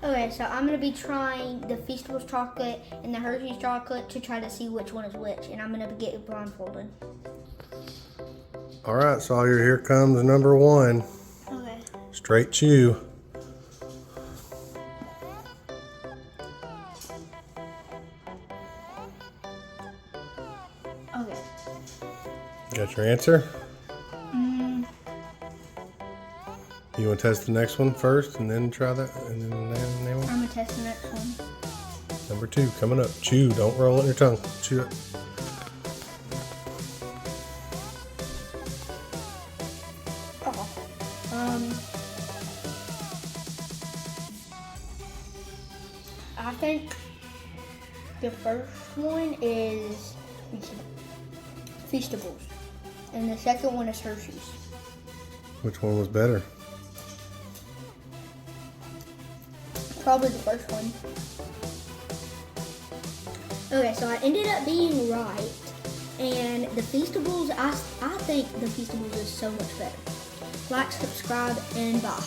Okay, so I'm gonna be trying the Feastables chocolate and the Hershey's chocolate to try to see which one is which, and I'm gonna get blindfolded. All right, Sawyer, here comes number one. Okay. Straight chew. Okay. Got your answer? You want to test the next one first and then try that? And then name one? I'm gonna test the next one. Number two, coming up. Chew, don't roll it in your tongue. Chew it. I think the first one is Feastables, and the second one is Hershey's. Which one was better? Probably the first one. Okay, so I ended up being right, and the Feastables, I think the Feastables is so much better. Like, subscribe, and bye.